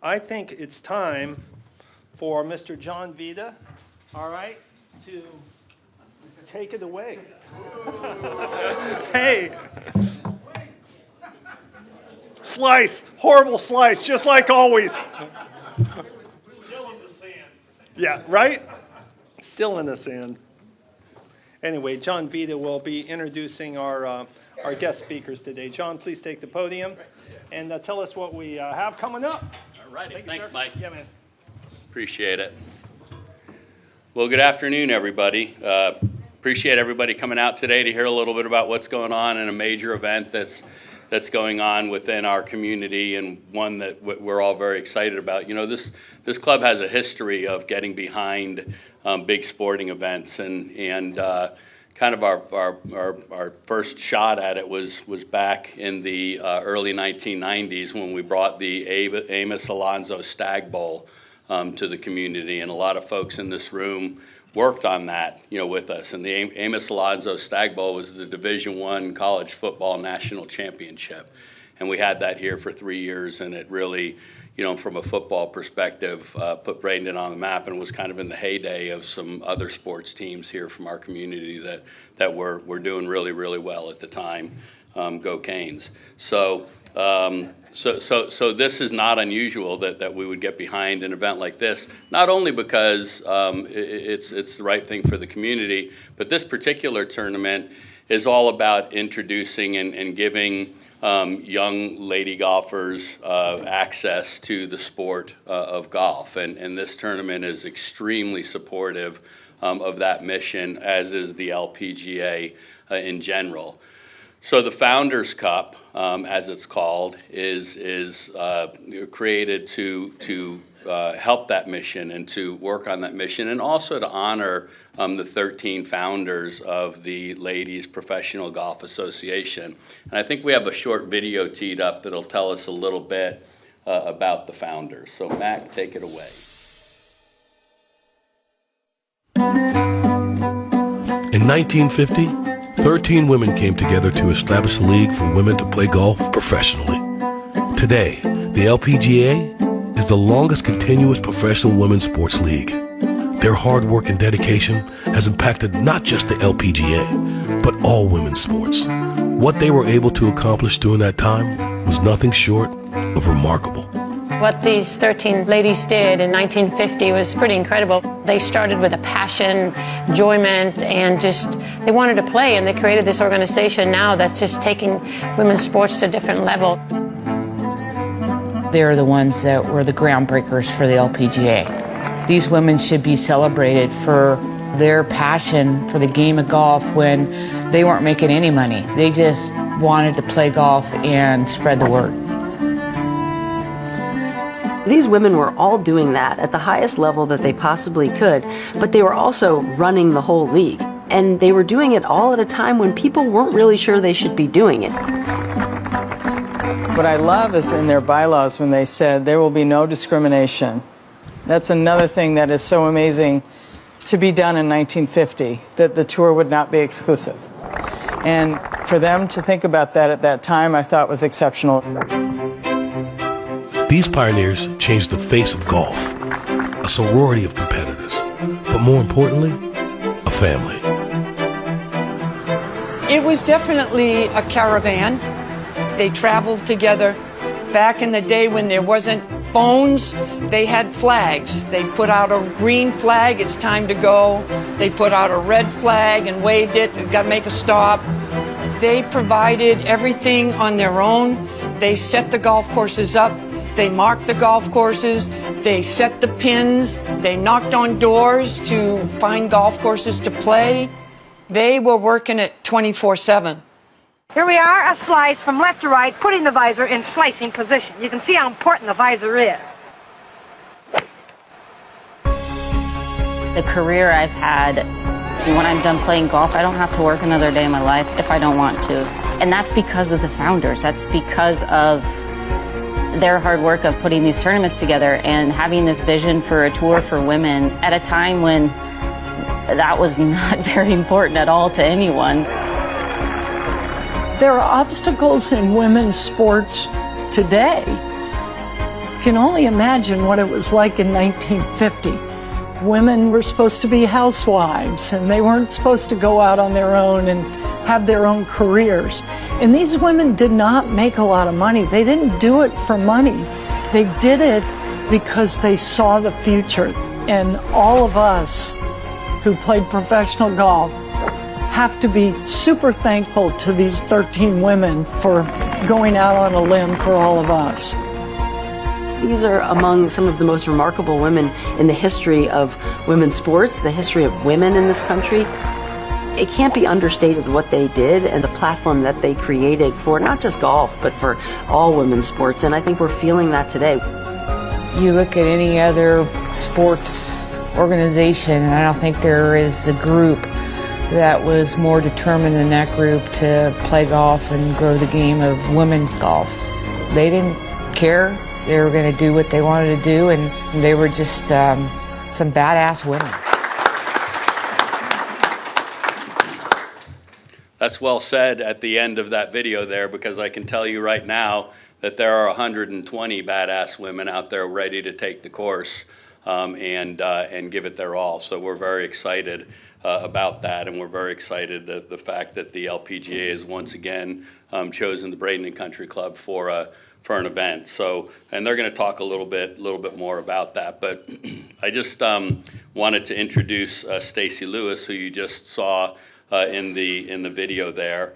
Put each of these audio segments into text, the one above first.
I think it's time for Mr. John Vida, all right, to take it away. Hey. Slice, horrible slice, just like always. Still in the sand. Yeah, right? Still in the sand. Anyway, John Vida will be introducing our guest speakers today. John, please take the podium and tell us what we have coming up. All righty, thanks, sir. Mike. Yeah, man. Appreciate it. Well, good afternoon, everybody. Appreciate everybody coming out today to hear a little bit about what's going on in a major event that's going on within our community, and one that we're all very excited about. You know, this club has a history of getting behind big sporting events, and kind of our first shot at it was back in the early 1990s when we brought the Amos Alonzo Stag Bowl to the community, and a lot of folks in this room worked on that, you know, with us. And the Amos Alonzo Stag Bowl was the Division I college football national championship, and we had that here for 3 years, and it really, you know, from a football perspective, put Bradenton on the map, and was kind of in the heyday of some other sports teams here from our community that were doing really, really well at the time. Go Canes. So this is not unusual that we would get behind an event like this, not only because it's the right thing for the community, but this particular tournament is all about introducing and giving young lady golfers access to the sport of golf. And this tournament is extremely supportive of that mission, as is the LPGA in general. So the Founders Cup, as it's called, is created to help that mission and to work on that mission, and also to honor the 13 founders of the Ladies Professional Golf Association. And I think we have a short video teed up that'll tell us a little bit about the founders. So Mac, take it away. In 1950, 13 women came together to establish a league for women to play golf professionally. Today, the LPGA is the longest continuous professional women's sports league. Their hard work and dedication has impacted not just the LPGA, but all women's sports. What they were able to accomplish during that time was nothing short of remarkable. What these 13 ladies did in 1950 was pretty incredible. They started with a passion, enjoyment, and just they wanted to play, and they created this organization now that's just taking women's sports to a different level. They're the ones that were the groundbreakers for the LPGA. These women should be celebrated for their passion for the game of golf when they weren't making any money. They just wanted to play golf and spread the word. These women were all doing that at the highest level that they possibly could, but they were also running the whole league. And they were doing it all at a time when people weren't really sure they should be doing it. What I love is in their bylaws when they said there will be no discrimination. That's another thing that is so amazing to be done in 1950, that the tour would not be exclusive. And for them to think about that at that time, I thought was exceptional. These pioneers changed the face of golf, a sorority of competitors, but more importantly, a family. It was definitely a caravan. They traveled together. Back in the day when there wasn't phones, they had flags. They put out a green flag, it's time to go. They put out a red flag and waved it, we've got to make a stop. They provided everything on their own. They set the golf courses up. They marked the golf courses, they set the pins, they knocked on doors to find golf courses to play. They were working it 24/7. Here we are, a slice from left to right, putting the visor in slicing position. You can see how important the visor is. The career I've had, when I'm done playing golf, I don't have to work another day in my life if I don't want to. And that's because of the founders. That's because of their hard work of putting these tournaments together and having this vision for a tour for women at a time when that was not very important at all to anyone. There are obstacles in women's sports today can only imagine what it was like in 1950. Women were supposed to be housewives, and they weren't supposed to go out on their own and have their own careers. And these women did not make a lot of money. They didn't do it for money. They did it because they saw the future. And all of us who played professional golf have to be super thankful to these 13 women for going out on a limb for all of us. These are among some of the most remarkable women in the history of women's sports, the history of women in this country. It can't be understated what they did and the platform that they created for not just golf, but for all women's sports. And I think we're feeling that today. You look at any other sports organization, and I don't think there is a group that was more determined than that group to play golf and grow the game of women's golf. They didn't care. They were going to do what they wanted to do, and they were just some badass women. That's well said at the end of that video there, because I can tell you right now that there are 120 badass women out there ready to take the course and give it their all. So we're very excited about that, and we're very excited that the fact that the LPGA has once again chosen the Bradenton Country Club for an event. So, and they're going to talk a little bit more about that. But I just wanted to introduce Stacy Lewis, who you just saw in the video there.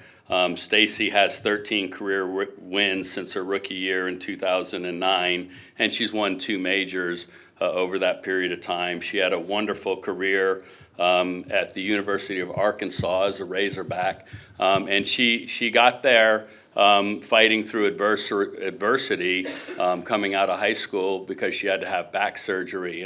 Stacy has 13 career wins since her rookie year in 2009, and she's won 2 majors over that period of time. She had a wonderful career at the University of Arkansas as a Razorback, and she got there fighting through adversity coming out of high school because she had to have back surgery,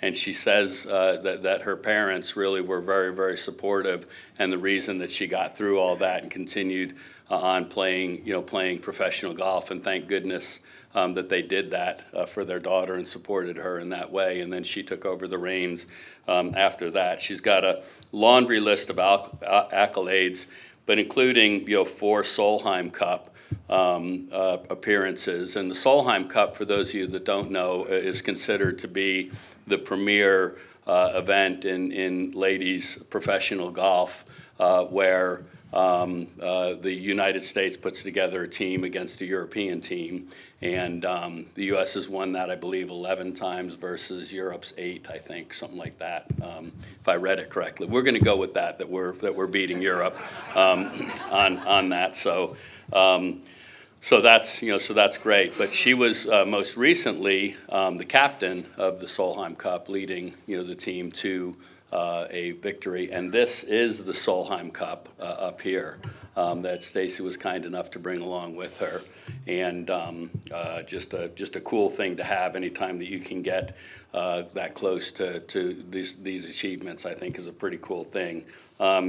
and she says that her parents really were very, very supportive, and the reason that she got through all that and continued on playing professional golf, and thank goodness that they did that for their daughter and supported her in that way. And then she took over the reins after that. She's got a laundry list of accolades, but including 4 Solheim Cup appearances. And the Solheim Cup, for those of you that don't know, is considered to be the premier event in ladies professional golf, where the United States puts together a team against a European team, and the U.S. has won that, I believe, 11 times versus Europe's 8, I think, something like that, if I read it correctly. We're going to go with that we're beating Europe on that. So that's great. But she was most recently the captain of the Solheim Cup, leading the team to a victory, and this is the Solheim Cup up here that Stacy was kind enough to bring along with her, and just a cool thing to have anytime that you can get that close to these achievements. I think is a pretty cool thing.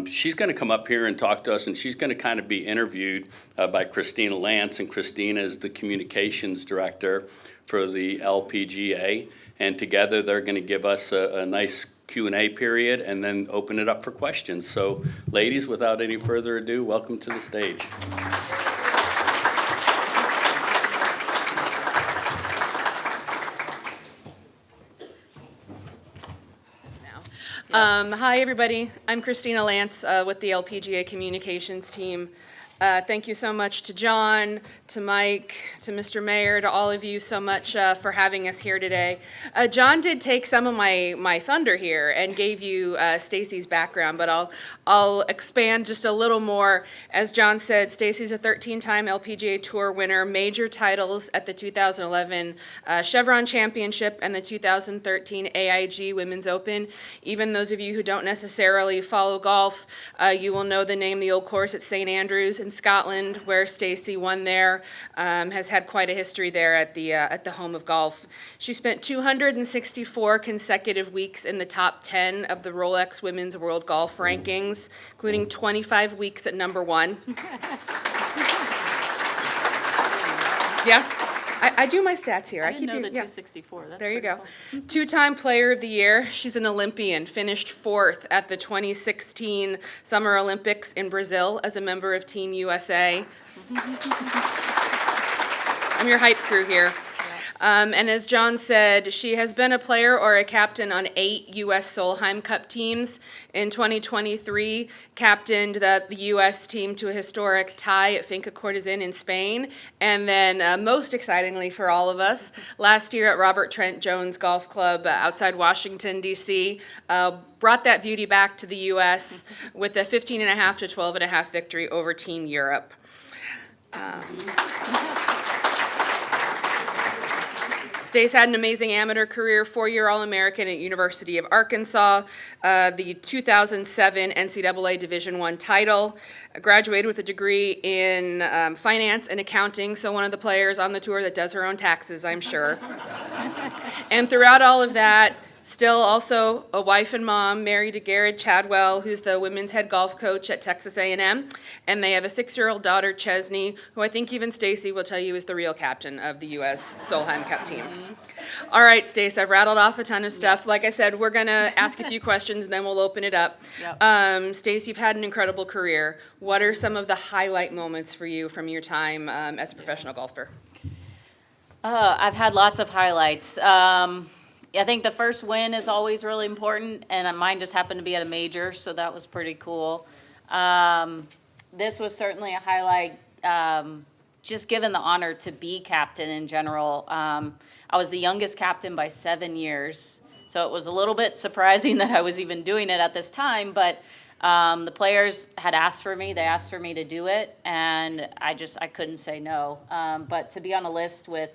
She's going to come up here and talk to us, and she's going to kind of be interviewed by Christina Lance, and Christina is the communications director for the LPGA, and together they're going to give us a nice Q&A period and then open it up for questions. So ladies, without any further ado, welcome to the stage. Hi everybody, I'm Christina Lance with the LPGA communications team. Thank you so much to John, to Mike, to Mr. Mayor, to all of you so much for having us here today. John did take some of my thunder here and gave you Stacy's background, but I'll expand just a little more. As John said, Stacy's a 13-time LPGA Tour winner, major titles at the 2011 Chevron Championship and the 2013 AIG Women's Open. Even those of you who don't necessarily follow golf, you will know the name, the old course at St. Andrews in Scotland, where Stacy won there, has had quite a history there at the home of golf. She spent 264 consecutive weeks in the top 10 of the Rolex Women's World Golf Rankings, including 25 weeks at number 1. Yeah. I do my stats here. I didn't know the 264. That's there you go. Cool. 2-time Player of the Year. She's an Olympian. Finished 4th at the 2016 Summer Olympics in Brazil as a member of Team USA. I'm your hype crew here. And as John said, she has been a player or a captain on 8 U.S. Solheim Cup teams. In 2023, captained the U.S. team to a historic tie at Finca Cortazin in Spain. And then, most excitingly for all of us, last year at Robert Trent Jones Golf Club outside Washington, D.C., brought that beauty back to the U.S. with a 15.5 to 12.5 victory over Team Europe. Stace had an amazing amateur career, 4-year All-American at University of Arkansas, the 2007 NCAA Division I title, graduated with a degree in finance and accounting, so one of the players on the tour that does her own taxes, I'm sure. And throughout all of that, still also a wife and mom, married to Garrett Chadwell, who's the women's head golf coach at Texas A&M, and they have a 6-year-old daughter, Chesney, who I think even Stacy will tell you is the real captain of the U.S. Solheim Cup team. All right, Stace, I've rattled off a ton of stuff. Like I said, we're going to ask a few questions, and then we'll open it up. Yep. Stace, you've had an incredible career. What are some of the highlight moments for you from your time as a professional golfer? I've had lots of highlights. I think the first win is always really important, and mine just happened to be at a major, so that was pretty cool. This was certainly a highlight, just given the honor to be captain in general. I was the youngest captain by 7 years, so it was a little bit surprising that I was even doing it at this time, but the players had asked for me. They asked for me to do it, and I couldn't say no. But to be on a list with,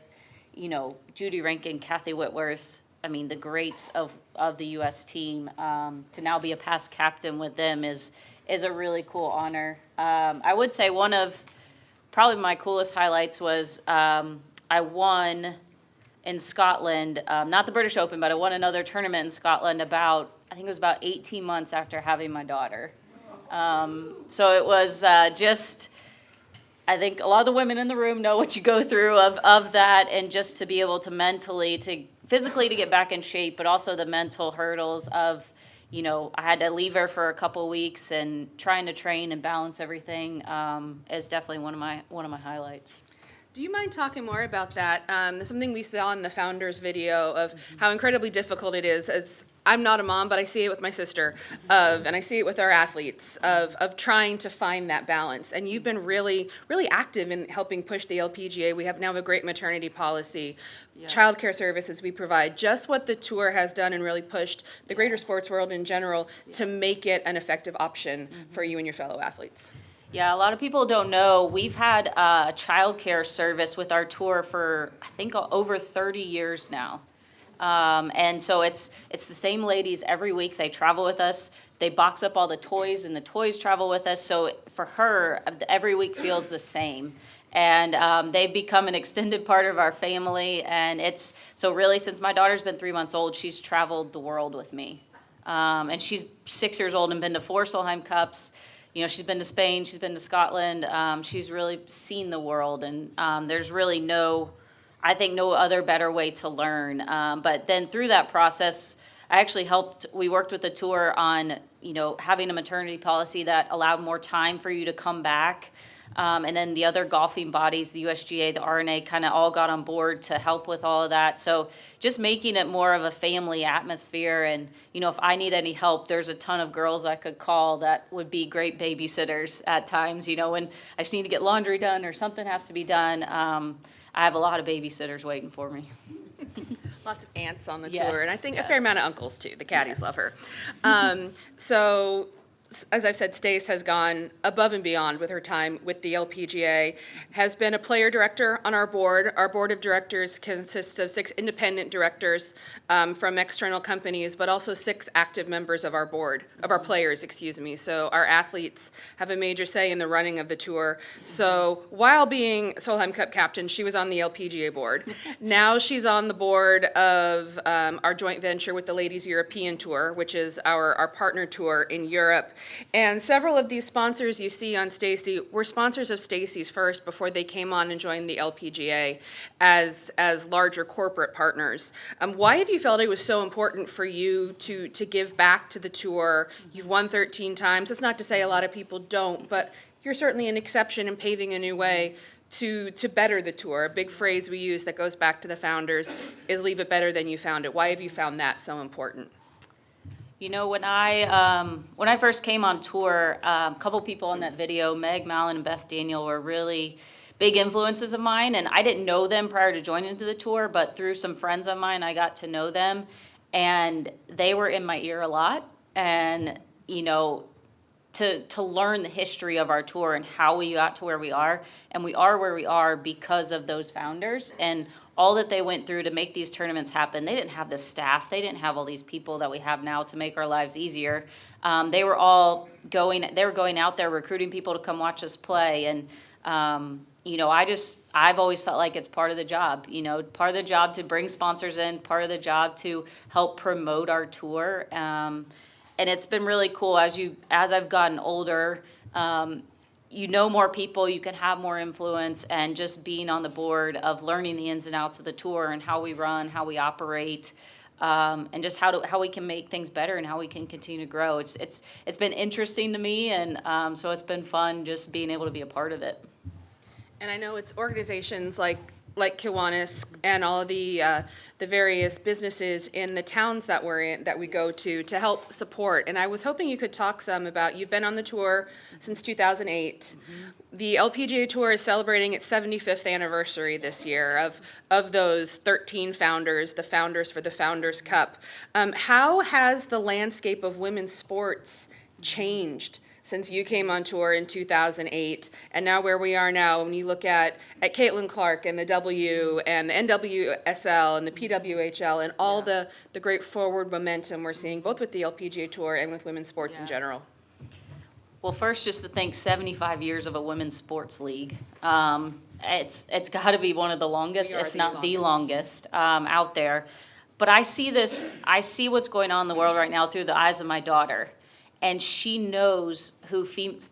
Judy Rankin, Kathy Whitworth, I mean, the greats of the U.S. team, to now be a past captain with them is a really cool honor. I would say one of probably my coolest highlights was I won in Scotland, not the British Open, but I won another tournament in Scotland I think it was about 18 months after having my daughter. So it was I think a lot of the women in the room know what you go through of that, and just to be able to physically to get back in shape, but also the mental hurdles of, I had to leave her for a couple of weeks, and trying to train and balance everything is definitely one of my highlights. Do you mind talking more about that? Something we saw in the Founders video of how incredibly difficult it is. As I'm not a mom, but I see it with my sister, and I see it with our athletes, of trying to find that balance. And you've been really, really active in helping push the LPGA. We have now a great maternity policy, childcare services we provide, just what the tour has done and really pushed the greater sports world in general to make it an effective option for you and your fellow athletes. Yeah, a lot of people don't know. We've had a childcare service with our tour for, I think, over 30 years now. And so it's the same ladies every week. They travel with us. They box up all the toys, and the toys travel with us. So for her, every week feels the same. And they've become an extended part of our family. And so really, since my daughter's been 3 months old, she's traveled the world with me. And she's 6 years old and been to 4 Solheim Cups. She's been to Spain, she's been to Scotland. She's really seen the world, and there's really no other better way to learn. But then through that process, we worked with the tour on, having a maternity policy that allowed more time for you to come back. And then the other golfing bodies, the USGA, the RNA, kind of all got on board to help with all of that. So just making it more of a family atmosphere. And, if I need any help, there's a ton of girls I could call that would be great babysitters at times. When I just need to get laundry done or something has to be done, I have a lot of babysitters waiting for me. Lots of aunts on the tour, and I think a fair amount of uncles too. The caddies love her. So, as I've said, Stace has gone above and beyond with her time with the LPGA, has been a player director on our board. Our board of directors consists of 6 independent directors from external companies, but also 6 active members of our board, of our players, excuse me. So our athletes have a major say in the running of the tour. So while being Solheim Cup captain, she was on the LPGA board. Now she's on the board of our joint venture with the Ladies European Tour, which is our partner tour in Europe. And several of these sponsors you see on Stacy were sponsors of Stacy's first before they came on and joined the LPGA as larger corporate partners. Why have you felt it was so important for you to give back to the tour? You've won 13 times. That's not to say a lot of people don't, but you're certainly an exception in paving a new way. to better the tour. A big phrase we use that goes back to the founders is leave it better than you found it. Why have you found that so important? You know, when I first came on tour, a couple people in that video, Meg Mallon and Beth Daniel, were really big influences of mine, and I didn't know them prior to joining the tour, but through some friends of mine, I got to know them, and they were in my ear a lot, and, you know, to learn the history of our tour and how we got to where we are, and we are where we are because of those founders, and all that they went through to make these tournaments happen. They didn't have the staff. They didn't have all these people that we have now to make our lives easier. They were going out there recruiting people to come watch us play. And, you know, I've always felt like it's part of the job, you know, part of the job to bring sponsors in, part of the job to help promote our tour. And it's been really cool as I've gotten older, you know more people, you can have more influence, and just being on the board of learning the ins and outs of the tour and how we run, how we operate, and just how we can make things better and how we can continue to grow. It's been interesting to me, and so it's been fun just being able to be a part of it. And I know it's organizations like Kiwanis and all of the various businesses in the towns that we're in, that we go to help support. And I was hoping you could talk some about, you've been on the tour since 2008. Mm-hmm. The LPGA Tour is celebrating its 75th anniversary this year of those 13 founders, the founders for the Founders Cup. How has the landscape of women's sports changed since you came on tour in 2008, and now where we are now, when you look at Caitlin Clark and the W and the NWSL and the PWHL and all the great forward momentum we're seeing, both with the LPGA Tour and with women's sports in general? Well, first, just to think 75 years of a women's sports league. It's got to be one of the longest, if not the longest, out there. But I see what's going on in the world right now through the eyes of my daughter. And she knows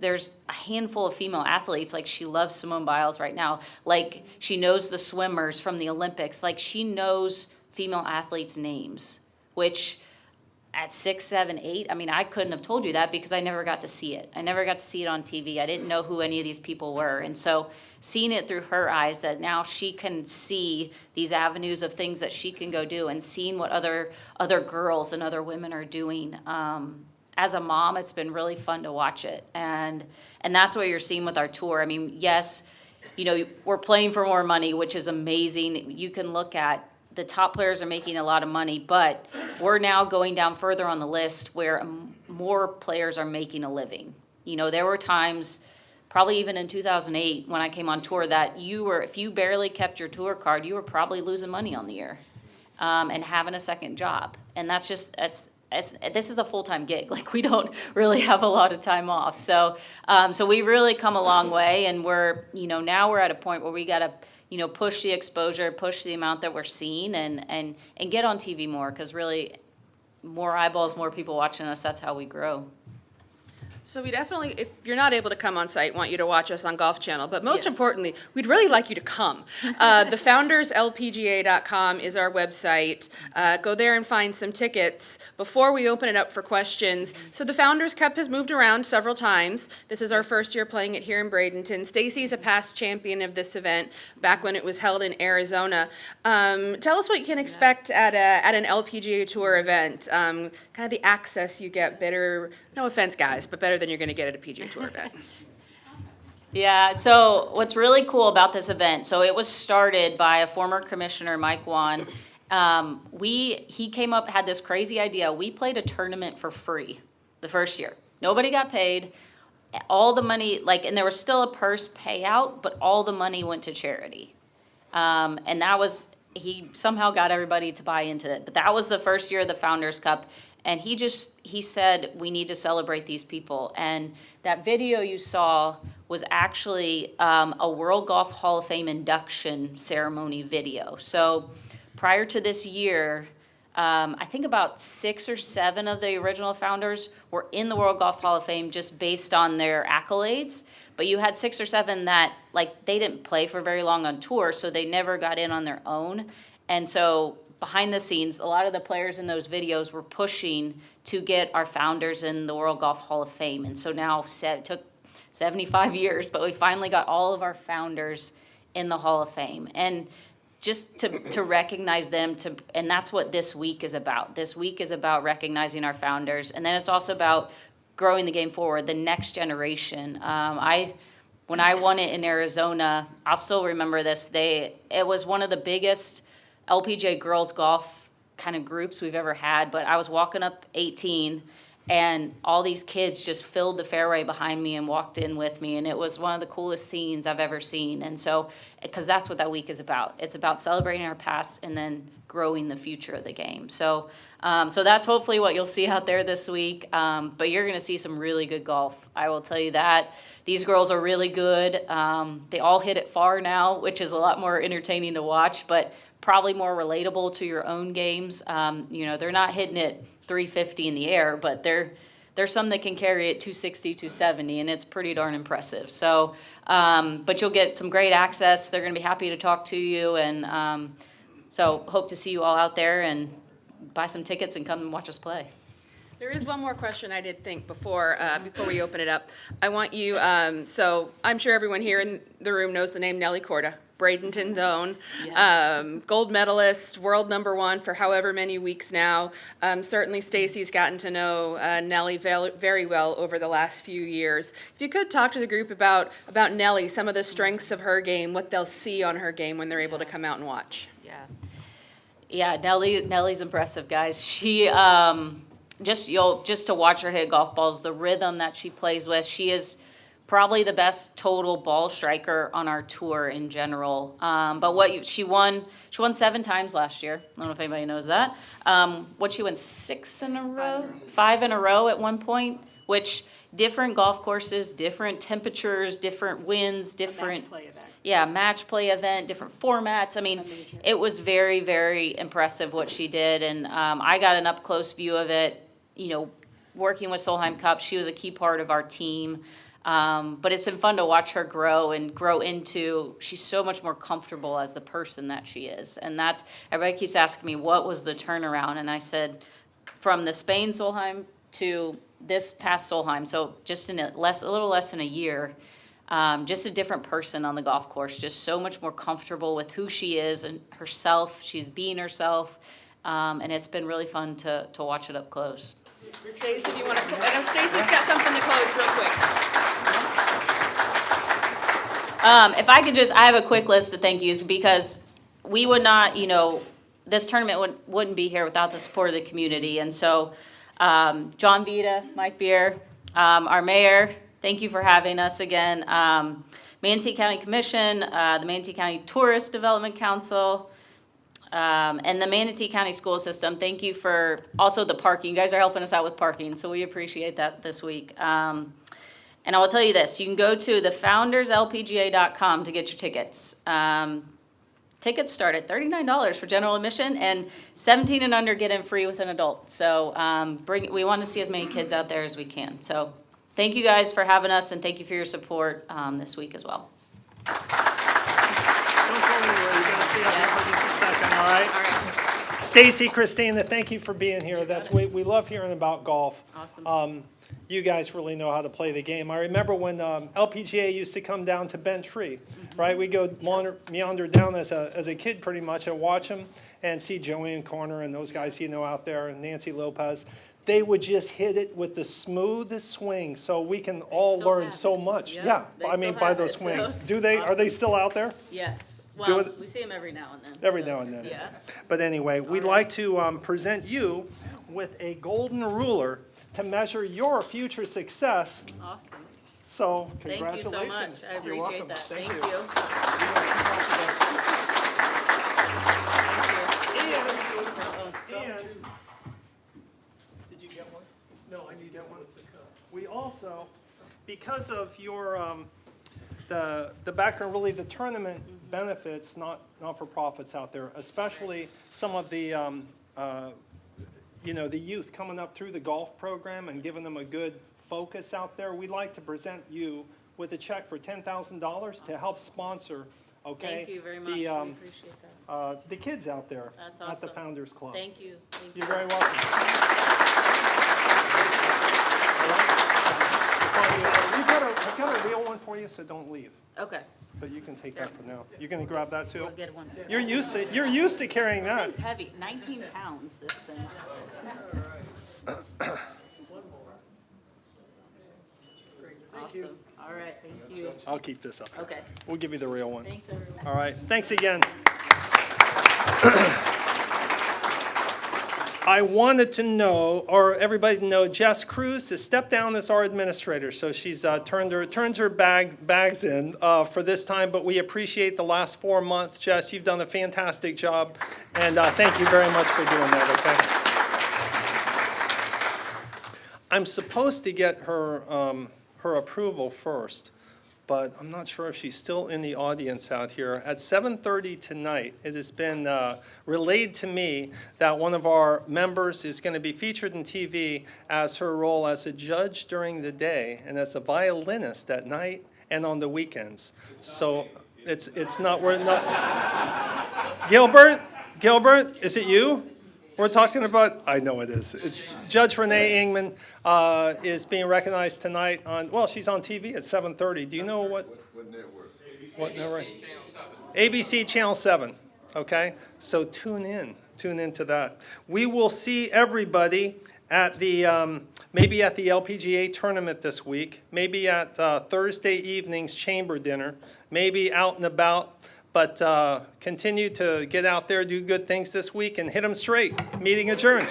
there's a handful of female athletes, like she loves Simone Biles right now. Like she knows the swimmers from the Olympics. Like she knows female athletes' names, which at 6, 7, 8, I mean, I couldn't have told you that because I never got to see it. I never got to see it on TV. I didn't know who any of these people were. And so seeing it through her eyes, that now she can see these avenues of things that she can go do, and seeing what other girls and other women are doing, as a mom, it's been really fun to watch it. And that's what you're seeing with our tour. I mean, yes, you know, we're playing for more money, which is amazing. You can look at the top players are making a lot of money, but we're now going down further on the list where more players are making a living. You know, there were times, probably even in 2008 when I came on tour, that if you barely kept your tour card, you were probably losing money on the year, and having a second job. And this is a full-time gig. Like, we don't really have a lot of time off. So we've really come a long way, and now we're at a point where we got to, push the exposure, push the amount that we're seeing, and get on TV more, because really more eyeballs, more people watching us, that's how we grow. So we definitely, if you're not able to come on site, want you to watch us on Golf Channel. But most importantly, we'd really like you to come. TheFoundersLPGA.com is our website. Go there and find some tickets before we open it up for questions. So the Founders Cup has moved around several times. This is our first year playing it here in Bradenton. Stacy's a past champion of this event back when it was held in Arizona. Tell us what you can expect at an LPGA Tour event. Kind of the access you get, better, no offense guys, but better than you're going to get at a PGA Tour event. Yeah, so what's really cool about this event, so it was started by a former commissioner, Mike Wan. He came up, had this crazy idea. We played a tournament for free the first year. Nobody got paid. All the money, and there was still a purse payout, but all the money went to charity. And that was, he somehow got everybody to buy into it. But that was the first year of the Founders Cup. And he said, we need to celebrate these people. And that video you saw was actually a World Golf Hall of Fame induction ceremony video. So prior to this year, I think about 6 or 7 of the original founders were in the World Golf Hall of Fame just based on their accolades. But you had 6 or 7 that, they didn't play for very long on tour, so they never got in on their own. And so behind the scenes, a lot of the players in those videos were pushing to get our founders in the World Golf Hall of Fame. And so now it took 75 years, but we finally got all of our founders in the Hall of Fame. And just to recognize them, and that's what this week is about. This week is about recognizing our founders, and then it's also about growing the game forward, the next generation. When I won it in Arizona, I'll still remember this. It was one of the biggest LPGA girls golf kind of groups we've ever had, but I was walking up 18, and all these kids just filled the fairway behind me and walked in with me, and it was one of the coolest scenes I've ever seen. And so, because that's what that week is about. It's about celebrating our past and then growing the future of the game. So that's hopefully what you'll see out there this week. But you're going to see some really good golf. I will tell you that. These girls are really good. They all hit it far now, which is a lot more entertaining to watch, but probably more relatable to your own games. They're not hitting it 350 in the air, but there's some that can carry it 260, 270, and it's pretty darn impressive. So, but you'll get some great access. They're going to be happy to talk to you, and so hope to see you all out there and buy some tickets and come and watch us play. There is one more question I did think before we open it up. I want you, so I'm sure everyone here in the room knows the name Nelly Korda, Bradenton's own, Yes. gold medalist, world #1 for however many weeks now. Certainly Stacy's gotten to know Nelly very well over the last few years. If you could talk to the group about Nelly, some of the strengths of her game, what they'll see on her game when they're able to come out and watch. Yeah, Nelly's impressive, guys. She just to watch her hit golf balls, the rhythm that she plays with, she is probably the best total ball striker on our tour in general. But she won 7 times last year. I don't know if anybody knows that. She won 6 in a row, 5 in a row at one point, which different golf courses, different temperatures, different winds, different match play event, different formats. I mean, it was very, very impressive what she did, and I got an up close view of it. Working with Solheim Cup, she was a key part of our team. But it's been fun to watch her grow into, she's so much more comfortable as the person that she is. And everybody keeps asking me, what was the turnaround? And I said, from the Spain Solheim to this past Solheim, so just in a little less than a year, just a different person on the golf course, just so much more comfortable with who she is and herself. She's being herself. And it's been really fun to watch it up close. Stacy, do you want to? I know Stacy's got something to close real quick. If I could I have a quick list of thank yous, because we would not, this tournament wouldn't be here without the support of the community. And so, John Vita, Mike Beer, our mayor, thank you for having us again. Manatee County Commission, the Manatee County Tourist Development Council, and the Manatee County School System. Thank you for also the parking. You guys are helping us out with parking, so we appreciate that this week. And I will tell you this, you can go to thefounderslpga.com to get your tickets. Tickets start at $39 for general admission, and 17 and under get in free with an adult. So we want to see as many kids out there as we can. So thank you guys for having us, and thank you for your support this week as well. Don't go anywhere. You're going to stay up here for just a second, all right? All right. Stacy, Christina, thank you for being here. We love hearing about golf. Awesome. You guys really know how to play the game. I remember when LPGA used to come down to Bent Tree, right? We go meander down as a kid pretty much and watch them and see Joanne Corner and those guys out there, and Nancy Lopez. They would just hit it with the smoothest swing, so we can all learn so much. Yeah, by those swings. So Do they? Awesome. Are they still out there? Yes. Well, we see them every now and then. Every now and then. Yeah. But anyway, we'd like to present you with a golden ruler to measure your future success. Awesome. So, Thank you so congratulations. much. I You're appreciate welcome. that. Thank Thank you. you. And did you get one? No, I need to get one. We also, because of your the background, really the tournament benefits not-for-profits out there, especially some of the the youth coming up through the golf program and giving them a good focus out there. We'd like to present you with a check for $10,000 to help sponsor. Okay. Thank you very much. We appreciate that. The kids out there That's at awesome. the Founders Club. Thank you. You're very welcome. I've got a real one for you, so don't leave. Okay. But you can take that for now. You're gonna grab that too? We'll get one. You're used to carrying This that. thing's heavy, 19 pounds, this thing. Awesome. All right, thank you. I'll keep this up. Okay. We'll give you the real one. Thanks, everyone. All right, thanks again. I wanted to know, or everybody to know, Jess Cruz has stepped down as our administrator, so she's turns her bags in for this time, but we appreciate the last 4 months. Jess, you've done a fantastic job, and thank you very much for doing that, okay? I'm supposed to get her, her approval first, but I'm not sure if she's still in the audience out here. At 7:30 tonight, it has been relayed to me that one of our members is going to be featured in TV as her role as a judge during the day and as a violinist at night and on the weekends. So it's not, we're not. Gilbert, is it you? We're talking about, I know it is. It's Judge Renee Ingman is being recognized tonight on, well, she's on TV at 7:30. Do you know what network? What network? ABC Channel 7, okay? So tune in to that. We will see everybody at the, maybe at the LPGA tournament this week, maybe at Thursday evening's chamber dinner, maybe out and about. But continue to get out there, do good things this week, and hit them straight. Meeting adjourned.